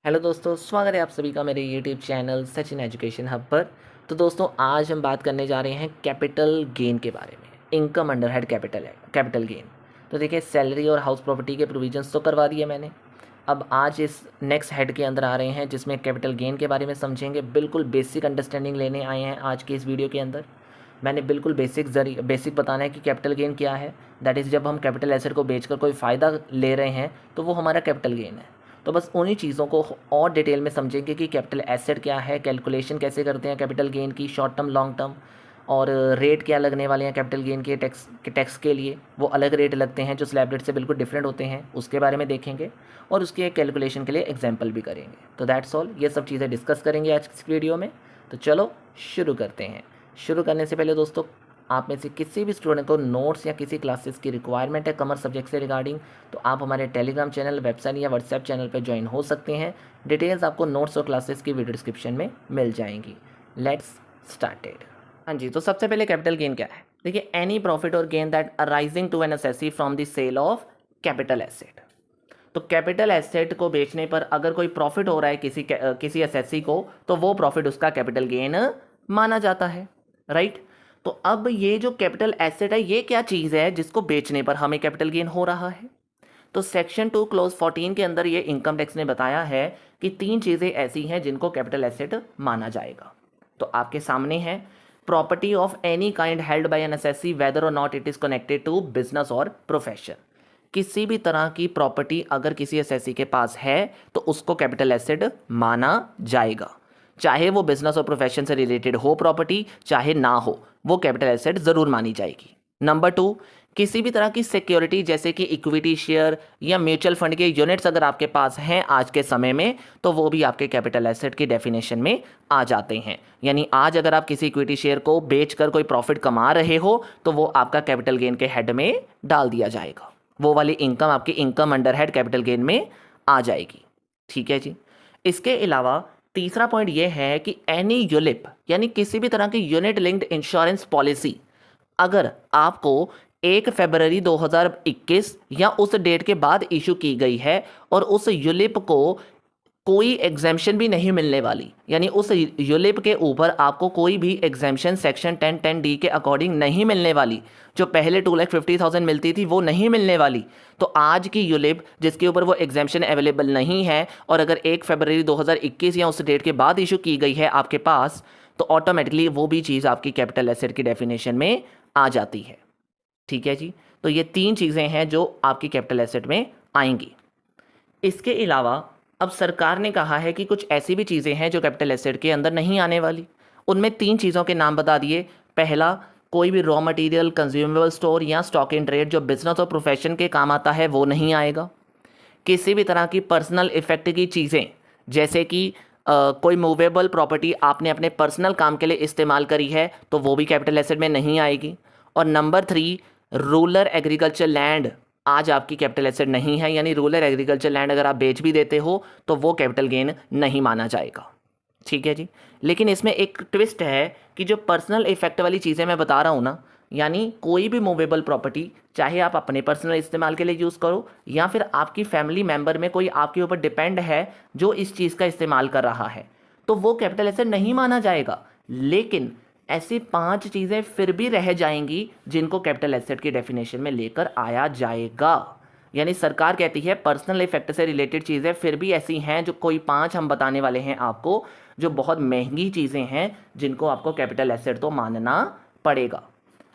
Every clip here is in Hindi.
हेलो दोस्तों, स्वागत है आप सभी का मेरे YouTube channel Sachin education hub पर। तो दोस्तों, आज हम बात करने जा रहे हैं कैपिटल गेन के बारे में। Income under head capital gain. तो देखिए, सैलरी और हाउस प्रॉपर्टी के प्रोविजंस तो करवा दिए मैंने। अब आज इस नेक्स्ट हेड के अंदर आ रहे हैं जिसमें कैपिटल गेन के बारे में समझेंगे। बिल्कुल बेसिक अंडरस्टैंडिंग लेने आए हैं आज के इस वीडियो के अंदर। मैंने बिल्कुल बेसिक बताना है कि कैपिटल गेन क्या है। दैट इज़, जब हम कैपिटल एसेट को बेचकर कोई फ़ायदा ले रहे हैं तो वो हमारा कैपिटल गेन है। तो बस उन्हीं चीज़ों को और डिटेल में समझेंगे कि कैपिटल एसेट क्या है, कैलकुलेशन कैसे करते हैं कैपिटल गेन की, शॉर्ट टर्म लॉन्ग टर्म, और रेट क्या लगने वाले हैं कैपिटल गेन के टैक्स के लिए। वो अलग रेट लगते हैं जो स्लैब रेट से बिल्कुल डिफरेंट होते हैं, उसके बारे में देखेंगे और उसके एक कैलकुलेशन के लिए एग्जाम्पल भी करेंगे। तो दैट्स ऑल, ये सब चीज़ें डिस्कस करेंगे आज इस वीडियो में। तो चलो शुरू करते हैं। शुरू करने से पहले दोस्तों, आप में से किसी भी स्टूडेंट को नोट्स या किसी क्लासेस की रिक्वायरमेंट है कॉमर्स सब्जेक्ट से रिगार्डिंग, तो आप हमारे टेलीग्राम चैनल, वेबसाइट या व्हाट्सएप चैनल पर ज्वाइन हो सकते हैं। डिटेल्स आपको नोट्स और क्लासेस की वीडियो डिस्क्रिप्शन में मिल जाएंगी। Let's started. हाँ जी, तो सबसे पहले कैपिटल गेन क्या है। देखिए, एनी प्रॉफिट और gain that arising to an assessee from the sale of capital asset. तो कैपिटल एसेट को बेचने पर अगर कोई प्रॉफिट हो रहा है किसी एसेसी को, तो वो प्रॉफिट उसका कैपिटल गेन माना जाता है, राइट। तो अब ये जो कैपिटल एसेट है, ये क्या चीज़ है जिसको बेचने पर हमें कैपिटल गेन हो रहा है। तो सेक्शन 2 क्लोज 14 के अंदर ये इनकम टैक्स ने बताया है कि 3 चीज़ें ऐसी हैं जिनको कैपिटल एसेट माना जाएगा। तो आपके सामने है, property of any kind held by an assessee whether or not it is connected to business or profession. किसी भी तरह की प्रॉपर्टी अगर किसी एसेसी के पास है तो उसको कैपिटल एसेट माना जाएगा, चाहे वो बिजनेस और प्रोफेशन से रिलेटेड हो प्रॉपर्टी, चाहे ना हो, वो कैपिटल एसेट ज़रूर मानी जाएगी। नंबर 2, किसी भी तरह की सिक्योरिटी जैसे कि इक्विटी शेयर या म्यूचुअल फंड के यूनिट्स अगर आपके पास हैं आज के समय में, तो वो भी आपके कैपिटल एसेट की डेफिनेशन में आ जाते हैं। यानी आज अगर आप किसी इक्विटी शेयर को बेचकर कोई प्रॉफिट कमा रहे हो तो वो आपका कैपिटल गेन के हेड में डाल दिया जाएगा। वो वाली इनकम आपकी income under head capital gain में आ जाएगी। ठीक है जी। इसके अलावा तीसरा पॉइंट ये है कि एनी यूलिप यानी किसी भी तरह की यूनिट लिंक्ड इंश्योरेंस पॉलिसी अगर आपको 1 फरवरी 2021 या उस डेट के बाद इशू की गई है और उस यूलिप को कोई एग्जाम्शन भी नहीं मिलने वाली, यानी उस यूलिप के ऊपर आपको कोई भी एग्जाम्शन सेक्शन 10(10)(d) के अकॉर्डिंग नहीं मिलने वाली, जो पहले 2,50,000 मिलती थी वो नहीं मिलने वाली। तो आज की यूलिप जिसके ऊपर वो एग्जाम्शन अवेलेबल नहीं है और अगर 1 फरवरी 2021 या उस डेट के बाद इशू की गई है आपके पास, तो ऑटोमेटिकली वो भी चीज़ आपकी कैपिटल एसेट की डेफिनेशन में आ जाती है। ठीक है जी। तो ये 3 चीज़ें हैं जो आपकी कैपिटल एसेट में आएंगी। इसके अलावा अब सरकार ने कहा है कि कुछ ऐसी भी चीज़ें हैं जो कैपिटल एसेट के अंदर नहीं आने वाली। उनमें 3 चीज़ों के नाम बता दिए। पहला, कोई भी रॉ मटेरियल, कंज्यूमेबल स्टोर या स्टॉक इन ट्रेड जो बिजनेस और प्रोफेशन के काम आता है वो नहीं आएगा। किसी भी तरह की पर्सनल इफेक्ट की चीज़ें जैसे कि कोई मूवेबल प्रॉपर्टी आपने अपने पर्सनल काम के लिए इस्तेमाल करी है तो वो भी कैपिटल एसेट में नहीं आएगी। और नंबर 3, रूरल एग्रीकल्चर लैंड आज आपकी कैपिटल एसेट नहीं है, यानी रूरल एग्रीकल्चर लैंड अगर आप बेच भी देते हो तो वो कैपिटल गेन नहीं माना जाएगा। ठीक है जी। लेकिन इसमें एक ट्विस्ट है कि जो पर्सनल इफेक्ट वाली चीज़ें मैं बता रहा हूँ ना, यानी कोई भी मूवेबल प्रॉपर्टी चाहे आप अपने पर्सनल इस्तेमाल के लिए यूज़ करो या फिर आपकी फैमिली मेम्बर में कोई आपके ऊपर डिपेंड है जो इस चीज़ का इस्तेमाल कर रहा है, तो वो कैपिटल एसेट नहीं माना जाएगा। लेकिन ऐसी 5 चीज़ें फिर भी रह जाएंगी जिनको कैपिटल एसेट की डेफिनेशन में लेकर आया जाएगा। यानी सरकार कहती है पर्सनल इफेक्ट से रिलेटेड चीज़ें फिर भी ऐसी हैं जो कोई 5 हम बताने वाले हैं आपको, जो बहुत महंगी चीज़ें हैं जिनको आपको कैपिटल एसेट तो मानना पड़ेगा।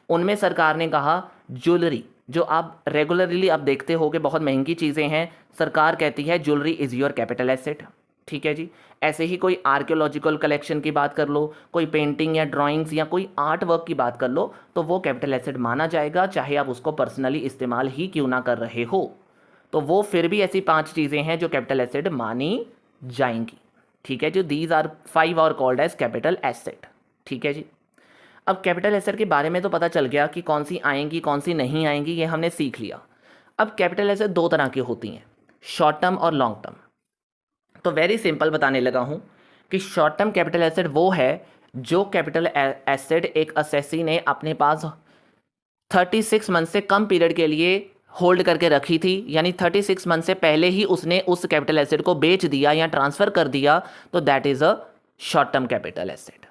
उनमें सरकार ने कहा ज्वेलरी, जो आप रेगुलरली आप देखते होगे बहुत महंगी चीज़ें हैं, सरकार कहती है jewellery is your capital asset. ठीक है जी। ऐसे ही कोई आर्कियोलॉजिकल कलेक्शन की बात कर लो, कोई पेंटिंग या ड्राइंग्स या कोई आर्ट वर्क की बात कर लो, तो वो कैपिटल एसेट माना जाएगा चाहे आप उसको पर्सनली इस्तेमाल ही क्यों ना कर रहे हो। तो वो फिर भी ऐसी 5 चीज़ें हैं जो कैपिटल एसेट मानी जाएंगी। ठीक है जी। These are 5 are called as capital asset. ठीक है जी। अब कैपिटल एसेट के बारे में तो पता चल गया कि कौन सी आएंगी कौन सी नहीं आएंगी, ये हमने सीख लिया। अब कैपिटल एसेट 2 तरह की होती हैं, शॉर्ट टर्म और लॉन्ग टर्म। तो वेरी सिंपल बताने लगा हूँ कि शॉर्ट टर्म कैपिटल एसेट वो है जो कैपिटल एसेट एक असेसी ने अपने पास 36 मंथ से कम पीरियड के लिए होल्ड करके रखी थी, यानी 36 मंथ से पहले ही उसने उस कैपिटल एसेट को बेच दिया या ट्रांसफ़र कर दिया, तो that is a short term capital asset.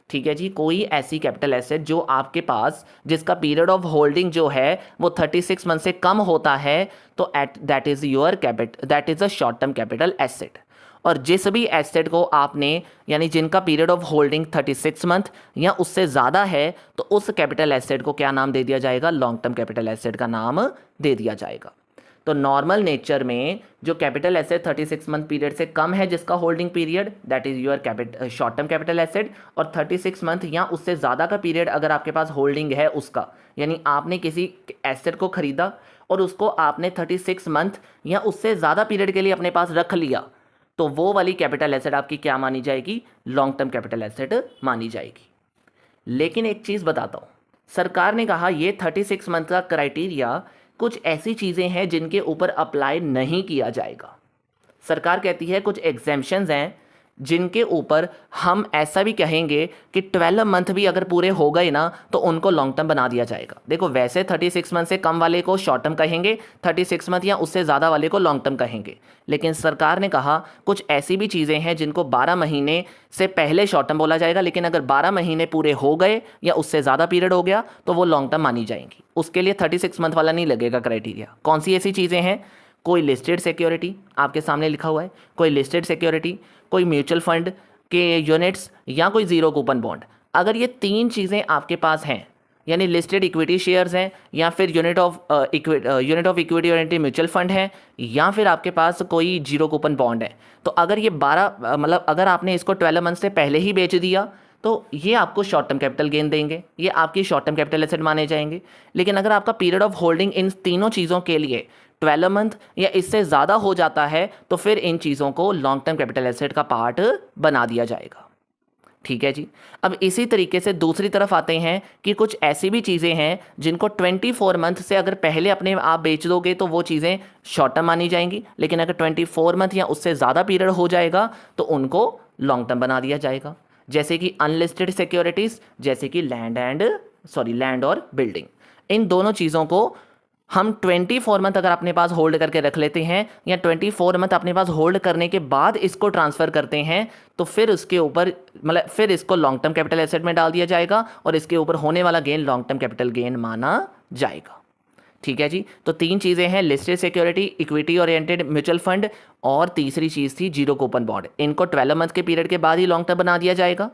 ठीक है जी, कोई ऐसी कैपिटल एसेट जो आपके पास जिसका पीरियड ऑफ होल्डिंग जो है वो 36 मंथ से कम होता है, तो that is your that is a short term capital asset. और जिस भी एसेट को आपने, यानी जिनका पीरियड ऑफ होल्डिंग 36 मंथ या उससे ज़्यादा है, तो उस कैपिटल एसेट को क्या नाम दे दिया जाएगा? लॉन्ग टर्म कैपिटल एसेट का नाम दे दिया जाएगा। तो नॉर्मल नेचर में जो कैपिटल एसेट 36 मंथ पीरियड से कम है जिसका holding period, that is your short term capital asset. और 36 मंथ या उससे ज़्यादा का पीरियड अगर आपके पास होल्डिंग है उसका, यानी आपने किसी एसेट को खरीदा और उसको आपने 36 मंथ या उससे ज़्यादा पीरियड के लिए अपने पास रख लिया, तो वो वाली कैपिटल एसेट आपकी क्या मानी जाएगी? लॉन्ग टर्म कैपिटल एसेट मानी जाएगी। लेकिन एक चीज़ बताता हूँ, सरकार ने कहा ये 36 मंथ का क्राइटेरिया कुछ ऐसी चीज़ें हैं जिनके ऊपर अप्लाई नहीं किया जाएगा। सरकार कहती है कुछ एग्जेम्पशंस हैं जिनके ऊपर हम ऐसा भी कहेंगे कि 12 मंथ भी अगर पूरे हो गए ना तो उनको लॉन्ग टर्म बना दिया जाएगा। देखो, वैसे 36 मंथ से कम वाले को शॉर्ट टर्म कहेंगे, 36 मंथ या उससे ज़्यादा वाले को लॉन्ग टर्म कहेंगे। लेकिन सरकार ने कहा कुछ ऐसी भी चीज़ें हैं जिनको 12 महीने से पहले शॉर्ट टर्म बोला जाएगा, लेकिन अगर 12 महीने पूरे हो गए या उससे ज़्यादा पीरियड हो गया तो वो लॉन्ग टर्म मानी जाएंगी। उसके लिए 36 मंथ वाला नहीं लगेगा क्राइटेरिया। कौन सी ऐसी चीज़ें हैं? कोई लिस्टेड सिक्योरिटी, आपके सामने लिखा हुआ है, कोई लिस्टेड सिक्योरिटी, कोई म्यूचुअल फंड के यूनिट्स या कोई जीरो कूपन बॉन्ड। अगर ये तीन चीज़ें आपके पास हैं, यानी लिस्टेड इक्विटी शेयर्स हैं या फिर unit of equity oriented mutual fund है या फिर आपके पास कोई जीरो कूपन बॉन्ड है, तो अगर ये 12 मतलब अगर आपने इसको 12 मंथ से पहले ही बेच दिया तो ये आपको शॉर्ट टर्म कैपिटल गेन देंगे, ये आपकी शॉर्ट टर्म कैपिटल एसेट माने जाएंगे। लेकिन अगर आपका पीरियड ऑफ होल्डिंग इन तीनों चीज़ों के लिए 12 मंथ या इससे ज़्यादा हो जाता है तो फिर इन चीज़ों को लॉन्ग टर्म कैपिटल एसेट का पार्ट बना दिया जाएगा। ठीक है जी। अब इसी तरीके से दूसरी तरफ आते हैं कि कुछ ऐसी भी चीज़ें हैं जिनको 24 मंथ से अगर पहले अपने आप बेच दोगे तो वो चीज़ें शॉर्ट टर्म मानी जाएंगी, लेकिन अगर 24 मंथ या उससे ज़्यादा पीरियड हो जाएगा तो उनको लॉन्ग टर्म बना दिया जाएगा। जैसे कि अनलिस्टेड सिक्योरिटीज़, जैसे कि लैंड और बिल्डिंग, इन दोनों चीज़ों को हम 24 मंथ अगर अपने पास होल्ड करके रख लेते हैं या 24 मंथ अपने पास होल्ड करने के बाद इसको ट्रांसफ़र करते हैं तो फिर उसके ऊपर फिर इसको लॉन्ग टर्म कैपिटल एसेट में डाल दिया जाएगा और इसके ऊपर होने वाला gain long term capital gain माना जाएगा। ठीक है जी। तो तीन चीज़ें हैं, listed security, equity oriented mutual fund और तीसरी चीज़ थी जीरो कूपन बॉन्ड। इनको 12 मंथ के पीरियड के बाद ही लॉन्ग टर्म बना दिया जाएगा।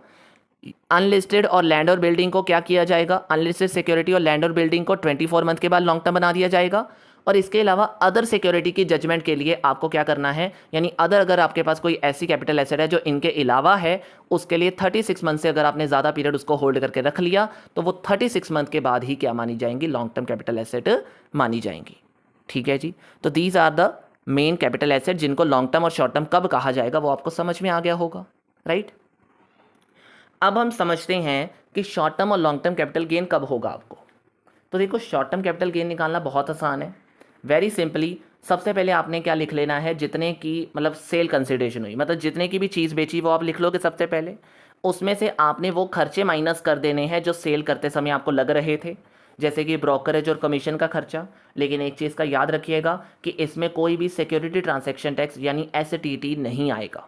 अनलिस्टेड और लैंड और बिल्डिंग को क्या किया जाएगा? अनलिस्टेड सिक्योरिटी और लैंड और बिल्डिंग को 24 मंथ के बाद लॉन्ग टर्म बना दिया जाएगा। और इसके अलावा अदर सिक्योरिटी की जजमेंट के लिए आपको क्या करना है, यानी अगर आपके पास कोई ऐसी कैपिटल एसेट है जो इनके अलावा है, उसके लिए 36 मंथ से अगर आपने ज़्यादा पीरियड उसको होल्ड करके रख लिया तो वो 36 मंथ के बाद ही क्या मानी जाएंगी? लॉन्ग टर्म कैपिटल एसेट मानी जाएंगी। ठीक है जी। तो these are the main capital asset जिनको लॉन्ग टर्म और शॉर्ट टर्म कब कहा जाएगा वो आपको समझ में आ गया होगा, राइट। अब हम समझते हैं कि शॉर्ट टर्म और लॉन्ग टर्म कैपिटल गेन कब होगा आपको। तो देखो, शॉर्ट टर्म कैपिटल गेन निकालना बहुत आसान है। वेरी सिंपली, सबसे पहले आपने क्या लिख लेना है, जितने की सेल कंसिडरेशन हुई, जितने की भी चीज़ बेची वो आप लिख लोगे सबसे पहले। उसमें से आपने वो खर्चे माइनस कर देने हैं जो सेल करते समय आपको लग रहे थे, जैसे कि ब्रोकरेज और कमीशन का खर्चा। लेकिन एक चीज़ का याद रखिएगा कि इसमें कोई भी सिक्योरिटी ट्रांजैक्शन टैक्स यानी STT नहीं आएगा।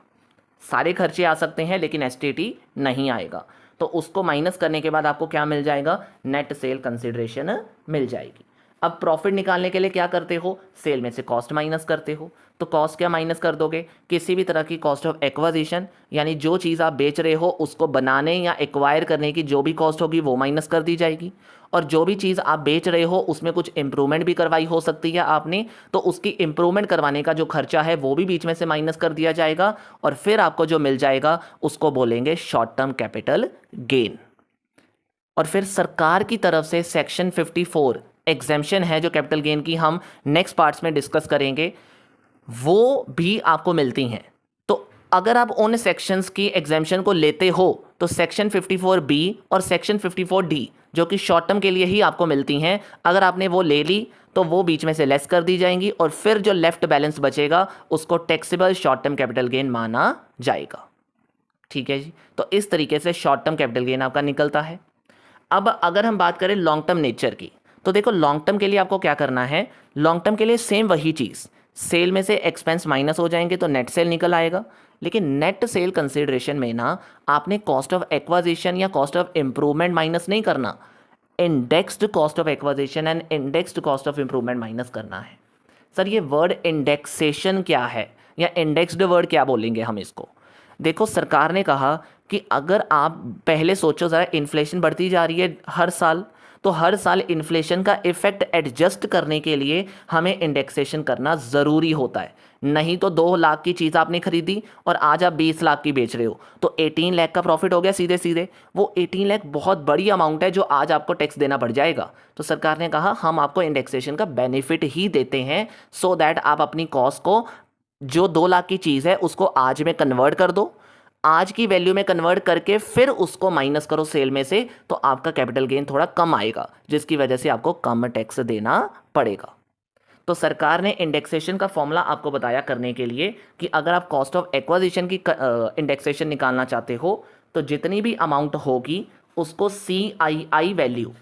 सारे खर्चे आ सकते हैं लेकिन STT नहीं आएगा। तो उसको माइनस करने के बाद आपको क्या मिल जाएगा? नेट सेल कंसिडरेशन मिल जाएगी। अब प्रॉफिट निकालने के लिए क्या करते हो? सेल में से कॉस्ट माइनस करते हो। तो कॉस्ट क्या माइनस कर दोगे? किसी भी तरह की कॉस्ट ऑफ एक्वाजिशन, यानी जो चीज़ आप बेच रहे हो उसको बनाने या एक्वायर करने की जो भी कॉस्ट होगी वो माइनस कर दी जाएगी। और जो भी चीज़ आप बेच रहे हो उसमें कुछ इंप्रूवमेंट भी करवाई हो सकती है आपने, तो उसकी इंप्रूवमेंट करवाने का जो खर्चा है वो भी बीच में से माइनस कर दिया जाएगा और फिर आपको जो मिल जाएगा उसको बोलेंगे शॉर्ट टर्म कैपिटल गेन। और फिर सरकार की तरफ से सेक्शन 54 एग्जेम्पशन है जो कैपिटल गेन की हम नेक्स्ट पार्ट्स में डिस्कस करेंगे, वो भी आपको मिलती हैं। तो अगर आप उन सेक्शंस की एग्जेम्पशन को लेते हो तो सेक्शन 54B और सेक्शन 54D जो कि शॉर्ट टर्म के लिए ही आपको मिलती हैं, अगर आपने वो ले ली तो वो बीच में से लेस कर दी जाएंगी और फिर जो लेफ्ट बैलेंस बचेगा उसको taxable short term capital gain माना जाएगा। ठीक है जी। तो इस तरीके से शॉर्ट टर्म कैपिटल गेन आपका निकलता है। अब अगर हम बात करें लॉन्ग टर्म नेचर की, तो देखो लॉन्ग टर्म के लिए आपको क्या करना है, लॉन्ग टर्म के लिए सेम वही चीज़, सेल में से एक्सपेंस माइनस हो जाएंगे तो नेट सेल निकल आएगा। लेकिन नेट सेल कंसिडरेशन में ना आपने कॉस्ट ऑफ एक्वाजिशन या कॉस्ट ऑफ इंप्रूवमेंट माइनस नहीं करना, indexed cost of acquisition and indexed cost of improvement minus करना है। सर ये वर्ड इंडेक्सेशन क्या है या इंडेक्स्ड वर्ड क्या बोलेंगे हम इसको? देखो सरकार ने कहा कि अगर आप पहले सोचो ज़रा, इन्फ्लेशन बढ़ती जा रही है हर साल, तो हर साल इन्फ्लेशन का इफेक्ट एडजस्ट करने के लिए हमें इंडेक्सेशन करना ज़रूरी होता है। नहीं तो 2 लाख की चीज़ आपने खरीदी और आज आप 20 लाख की बेच रहे हो तो 18 लाख का प्रॉफिट हो गया सीधे सीधे। वो 18 लाख बहुत बड़ी अमाउंट है जो आज आपको टैक्स देना पड़ जाएगा। तो सरकार ने कहा हम आपको इंडेक्सेशन का बेनिफिट ही देते हैं सो दैट आप अपनी कॉस्ट को, जो 2 लाख की चीज़ है उसको आज में कन्वर्ट कर दो, आज की वैल्यू में कन्वर्ट करके फिर उसको माइनस करो सेल में से, तो आपका कैपिटल गेन थोड़ा कम आएगा जिसकी वजह से आपको कम टैक्स देना पड़ेगा। तो सरकार ने इंडेक्सेशन का फॉर्मूला आपको बताया करने के लिए कि अगर आप कॉस्ट ऑफ एक्वाजिशन की इंडेक्सेशन निकालना चाहते हो तो जितनी भी अमाउंट होगी उसको CII वैल्यू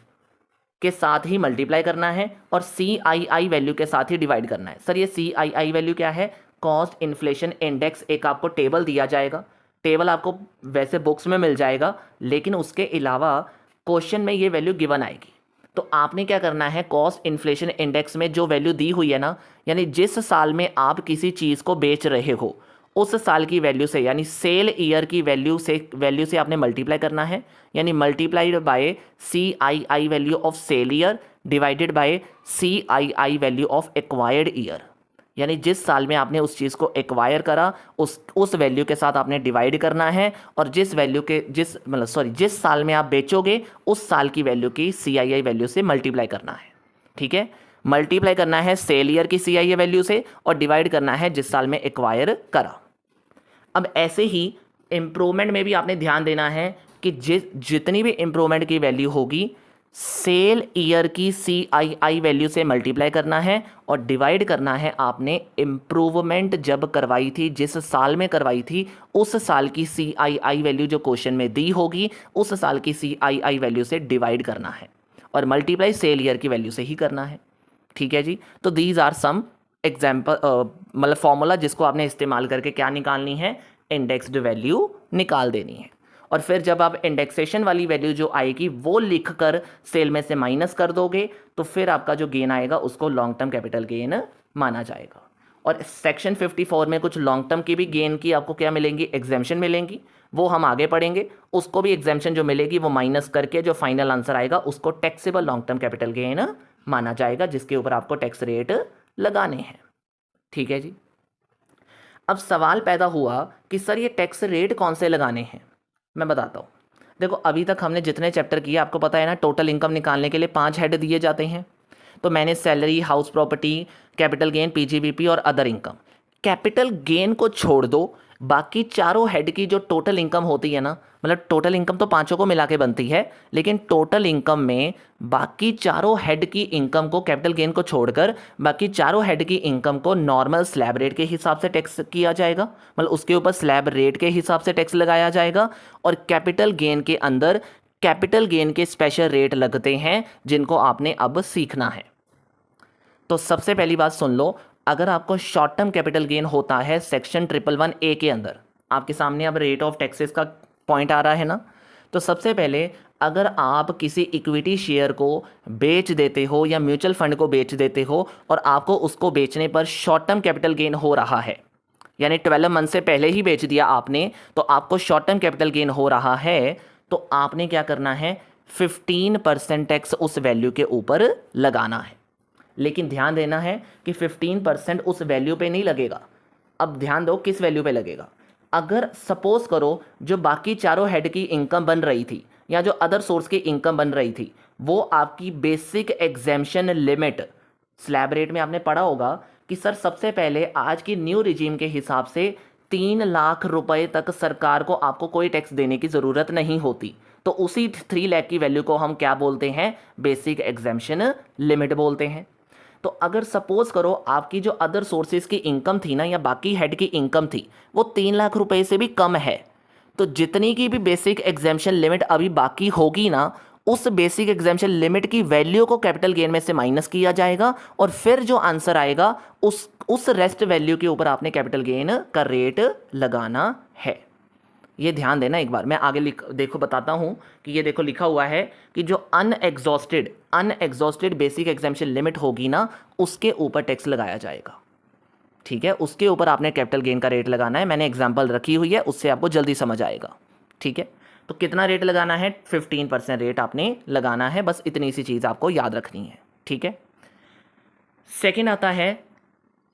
के साथ ही मल्टीप्लाई करना है और CII वैल्यू के साथ ही डिवाइड करना है। सर ये CII वैल्यू क्या है? Cost inflation index. एक आपको टेबल दिया जाएगा, टेबल आपको वैसे बुक्स में मिल जाएगा, लेकिन उसके अलावा क्वेश्चन में ये वैल्यू गिवन आएगी। तो आपने क्या करना है, कॉस्ट इन्फ्लेशन इंडेक्स में जो वैल्यू दी हुई है ना, यानी जिस साल में आप किसी चीज़ को बेच रहे हो उस साल की वैल्यू से, यानी सेल ईयर की वैल्यू से आपने मल्टीप्लाई करना है, यानी multiplied by CII value of sale year divided by CII value of acquired year. यानी जिस साल में आपने उस चीज़ को एक्वायर करा उस वैल्यू के साथ आपने डिवाइड करना है, और जिस साल में आप बेचोगे उस साल की वैल्यू की CII वैल्यू से मल्टीप्लाई करना है। ठीक है, मल्टीप्लाई करना है सेल ईयर की CII वैल्यू से और डिवाइड करना है जिस साल में एक्वायर करा। अब ऐसे ही इम्प्रूवमेंट में भी आपने ध्यान देना है कि जितनी भी इम्प्रूवमेंट की वैल्यू होगी सेल ईयर की CII वैल्यू से मल्टीप्लाई करना है और डिवाइड करना है आपने इम्प्रूवमेंट जब करवाई थी, जिस साल में करवाई थी उस साल की CII वैल्यू जो क्वेश्चन में दी होगी उस साल की CII वैल्यू से डिवाइड करना है और मल्टीप्लाई सेल ईयर की वैल्यू से ही करना है। ठीक है जी, तो दीज आर सम एग्जाम्पल, मतलब फॉर्मूला जिसको आपने इस्तेमाल करके क्या निकालनी है, इंडेक्स्ड वैल्यू निकाल देनी है। और फिर जब आप इंडेक्सेशन वाली वैल्यू जो आएगी वो लिख कर सेल में से माइनस कर दोगे तो फिर आपका जो गेन आएगा उसको लॉन्ग टर्म कैपिटल गेन माना जाएगा। और सेक्शन 54 में कुछ लॉन्ग टर्म की भी गेन की आपको क्या मिलेंगी, एग्जेम्पशन मिलेंगी, वो हम आगे पढ़ेंगे। उसको भी एग्जेम्पशन जो मिलेगी वो माइनस करके जो फाइनल आंसर आएगा उसको taxable long term capital gain माना जाएगा, जिसके ऊपर आपको टैक्स रेट लगाने हैं। ठीक है जी, अब सवाल पैदा हुआ कि सर ये टैक्स रेट कौन से लगाने हैं। मैं बताता हूँ। देखो अभी तक हमने जितने चैप्टर किए आपको पता है ना, टोटल इनकम निकालने के लिए 5 हेड दिए जाते हैं। तो मैंने salary, house property, capital gain, PGBP और अदर इनकम। कैपिटल गेन को छोड़ दो, बाकी चारों हेड की जो टोटल इनकम होती है ना, मतलब टोटल इनकम तो पांचों को मिला के बनती है, लेकिन टोटल इनकम में बाकी चारों हेड की इनकम को, कैपिटल गेन को छोड़कर बाकी चारों हेड की इनकम को नॉर्मल स्लैब रेट के हिसाब से टैक्स किया जाएगा, मतलब उसके ऊपर स्लैब रेट के हिसाब से टैक्स लगाया जाएगा। और कैपिटल गेन के अंदर कैपिटल गेन के स्पेशल रेट लगते हैं जिनको आपने अब सीखना है। तो सबसे पहली बात सुन लो, अगर आपको शॉर्ट टर्म कैपिटल गेन होता है सेक्शन 111A के अंदर, आपके सामने अब रेट ऑफ टैक्सेस का पॉइंट आ रहा है ना, तो सबसे पहले अगर आप किसी इक्विटी शेयर को बेच देते हो या म्यूचुअल फंड को बेच देते हो और आपको उसको बेचने पर शॉर्ट टर्म कैपिटल गेन हो रहा है, यानी 12 मंथ से पहले ही बेच दिया आपने, तो आपको शॉर्ट टर्म कैपिटल गेन हो रहा है, तो आपने क्या करना है, 15% टैक्स उस वैल्यू के ऊपर लगाना है। लेकिन ध्यान देना है कि 15% उस वैल्यू पे नहीं लगेगा। अब ध्यान दो किस वैल्यू पे लगेगा। अगर सपोज करो जो बाकी चारों हेड की इनकम बन रही थी या जो अदर सोर्स की इनकम बन रही थी वो आपकी basic exemption limit, slab rate में आपने पढ़ा होगा कि सर सबसे पहले आज की न्यू रिजीम के हिसाब से 3 लाख रुपए तक सरकार को आपको कोई टैक्स देने की ज़रूरत नहीं होती, तो उसी 3 लाख की वैल्यू को हम क्या बोलते हैं, बेसिक एग्जेम्पशन लिमिट बोलते हैं। तो अगर सपोज करो आपकी जो अदर सोर्सेज की इनकम थी ना या बाकी हेड की इनकम थी वो 3 लाख रुपए से भी कम है, तो जितनी की भी बेसिक एग्जेम्पशन लिमिट अभी बाकी होगी ना उस बेसिक एग्जाम्पशन लिमिट की वैल्यू को कैपिटल गेन में से माइनस किया जाएगा और फिर जो आंसर आएगा उस रेस्ट वैल्यू के ऊपर आपने कैपिटल गेन का रेट लगाना है। ये ध्यान देना एक बार, मैं आगे देखो बताता हूं कि ये देखो लिखा हुआ है कि जो अनएग्जॉस्टेड बेसिक एग्जाम्पशन लिमिट होगी ना, उसके ऊपर टैक्स लगाया जाएगा। ठीक है, उसके ऊपर आपने कैपिटल गेन का रेट लगाना है। मैंने एग्जांपल रखी हुई है, उससे आपको जल्दी समझ आएगा। ठीक है, तो कितना रेट लगाना है? 15% रेट आपने लगाना है। बस इतनी सी चीज़ आपको याद रखनी है। ठीक है, सेकेंड आता है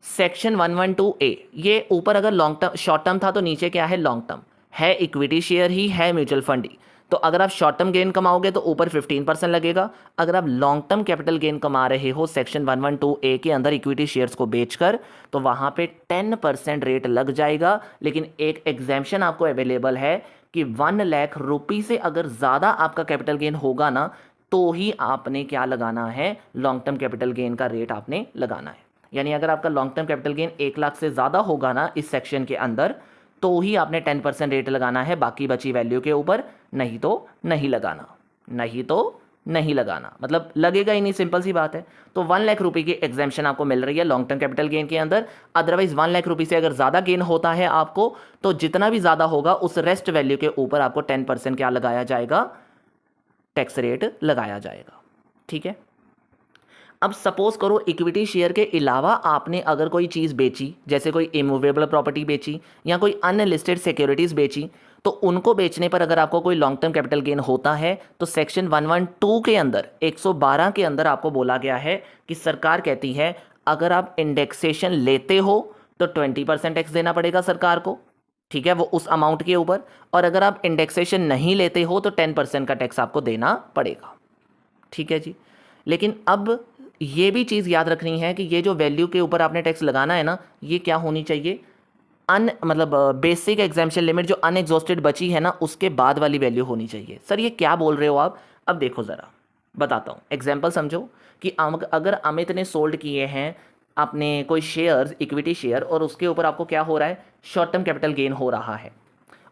सेक्शन 112A। ये ऊपर अगर लॉन्ग टर्म शॉर्ट टर्म था तो नीचे क्या है? लॉन्ग टर्म है, इक्विटी शेयर ही है, म्यूचुअल फंड ही। तो अगर आप शॉर्ट टर्म गेन कमाओगे तो ऊपर 15% लगेगा। अगर आप लॉन्ग टर्म कैपिटल गेन कमा रहे हो सेक्शन 112A के अंदर इक्विटी शेयर्स को बेचकर, तो वहां पे 10% रेट लग जाएगा। लेकिन एक एग्जेम्पशन आपको अवेलेबल है कि 1 लाख रुपये से अगर ज़्यादा आपका कैपिटल गेन होगा ना, तो ही आपने क्या लगाना है? लॉन्ग टर्म कैपिटल गेन का रेट आपने लगाना है। यानी अगर आपका long term capital gain 1 lakh से ज़्यादा होगा ना इस सेक्शन के अंदर, तो ही आपने 10% रेट लगाना है बाकी बची वैल्यू के ऊपर, नहीं तो नहीं लगाना, नहीं तो नहीं लगाना। मतलब लगेगा ही नहीं, सिंपल सी बात है। तो 1 लाख रुपए की एग्जेम्पशन आपको मिल रही है लॉन्ग टर्म कैपिटल गेन के अंदर। अदरवाइज 1 लाख रुपए से अगर ज़्यादा गेन होता है आपको, तो जितना भी ज़्यादा होगा उस रेस्ट वैल्यू के ऊपर आपको 10% क्या लगाया जाएगा? टैक्स रेट लगाया जाएगा। ठीक है, अब सपोज करो इक्विटी शेयर के अलावा आपने अगर कोई चीज़ बेची, जैसे कोई इमूवेबल प्रॉपर्टी बेची या कोई अनलिस्टेड सिक्योरिटीज़ बेची, तो उनको बेचने पर अगर आपको कोई लॉन्ग टर्म कैपिटल गेन होता है तो सेक्शन 112 के अंदर 112 के अंदर आपको बोला गया है कि सरकार कहती है अगर आप इंडेक्सेशन लेते हो तो 20% टैक्स देना पड़ेगा सरकार को। ठीक है, वो उस अमाउंट के ऊपर। और अगर आप इंडेक्सेशन नहीं लेते हो तो 10% का टैक्स आपको देना पड़ेगा। ठीक है जी, लेकिन अब ये भी चीज़ याद रखनी है कि ये जो वैल्यू के ऊपर आपने टैक्स लगाना है ना, ये क्या होनी चाहिए? मतलब बेसिक एग्जाम्पशन लिमिट जो अनएग्जॉस्टेड बची है ना, उसके बाद वाली वैल्यू होनी चाहिए। सर ये क्या बोल रहे हो आप? अब देखो ज़रा बताता हूँ, एग्जाम्पल समझो कि अगर अमित ने सोल्ड किए हैं अपने कोई शेयर्स, इक्विटी शेयर, और उसके ऊपर आपको क्या हो रहा है? शॉर्ट टर्म कैपिटल गेन हो रहा है।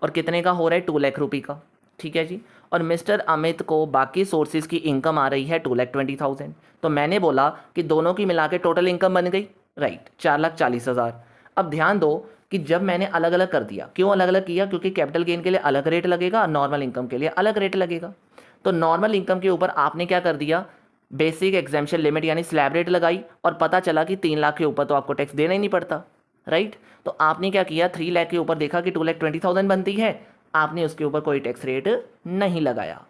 और कितने का हो रहा है? 2 लाख रुपये का। ठीक है जी, और मिस्टर अमित को बाकी सोर्सेज की इनकम आ रही है 2,20,000। तो मैंने बोला कि दोनों की मिला के टोटल इनकम बन गई, राइट, 4,40,000। अब ध्यान दो कि जब मैंने अलग अलग कर दिया, क्यों अलग अलग किया? क्योंकि कैपिटल गेन के लिए अलग रेट लगेगा, नॉर्मल इनकम के लिए अलग रेट लगेगा। तो नॉर्मल इनकम के ऊपर आपने क्या कर दिया? बेसिक एग्जाम्पशन लिमिट यानी स्लैब रेट लगाई, और पता चला कि 3 लाख के ऊपर तो आपको टैक्स देना ही नहीं पड़ता, राइट। तो आपने क्या किया? 3 लाख के ऊपर देखा कि 2,20,000 बनती है, आपने उसके ऊपर कोई टैक्स रेट नहीं लगाया।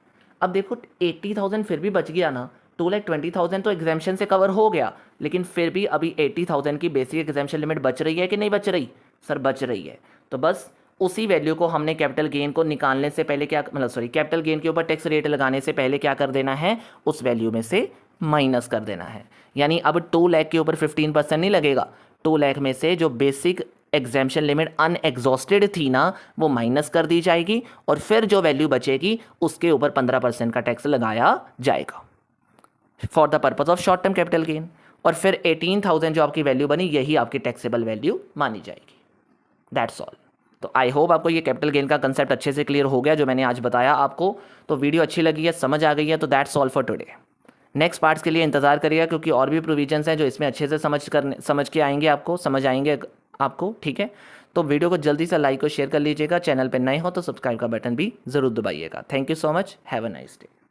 अब देखो 80,000 फिर भी बच गया ना। 2,20,000 तो एग्जाम्पशन से कवर हो गया, लेकिन फिर भी अभी 80,000 की बेसिक एग्जाम्पशन लिमिट बच रही है कि नहीं बच रही? सर बच रही है। तो बस उसी वैल्यू को हमने कैपिटल गेन को निकालने से पहले क्या, मतलब सॉरी, कैपिटल गेन के ऊपर टैक्स रेट लगाने से पहले क्या कर देना है? उस वैल्यू में से माइनस कर देना है। यानी अब 2 लाख के ऊपर 15% नहीं लगेगा, 2 लाख में से जो बेसिक एग्जाम्पशन लिमिट अनएग्जॉस्टेड थी ना, वो माइनस कर दी जाएगी, और फिर जो वैल्यू बचेगी उसके ऊपर 15% का टैक्स लगाया जाएगा for the purpose of short term capital gain. और फिर 18,000 जो आपकी वैल्यू बनी, यही आपकी टैक्सेबल वैल्यू मानी जाएगी। That's all. तो आई होप आपको ये कैपिटल गेन का कंसेप्ट अच्छे से क्लियर हो गया जो मैंने आज बताया आपको। तो वीडियो अच्छी लगी है, समझ आ गई है, तो that's all for today. Next parts के लिए इंतजार करिएगा, क्योंकि और भी प्रोविजंस हैं जो इसमें अच्छे से समझ के आएंगे, आपको समझ आएंगे आपको। ठीक है, तो वीडियो को जल्दी से लाइक और शेयर कर लीजिएगा। चैनल पर नए हो तो सब्सक्राइब का बटन भी ज़रूर दबाइएगा। Thank you so much, have a nice day.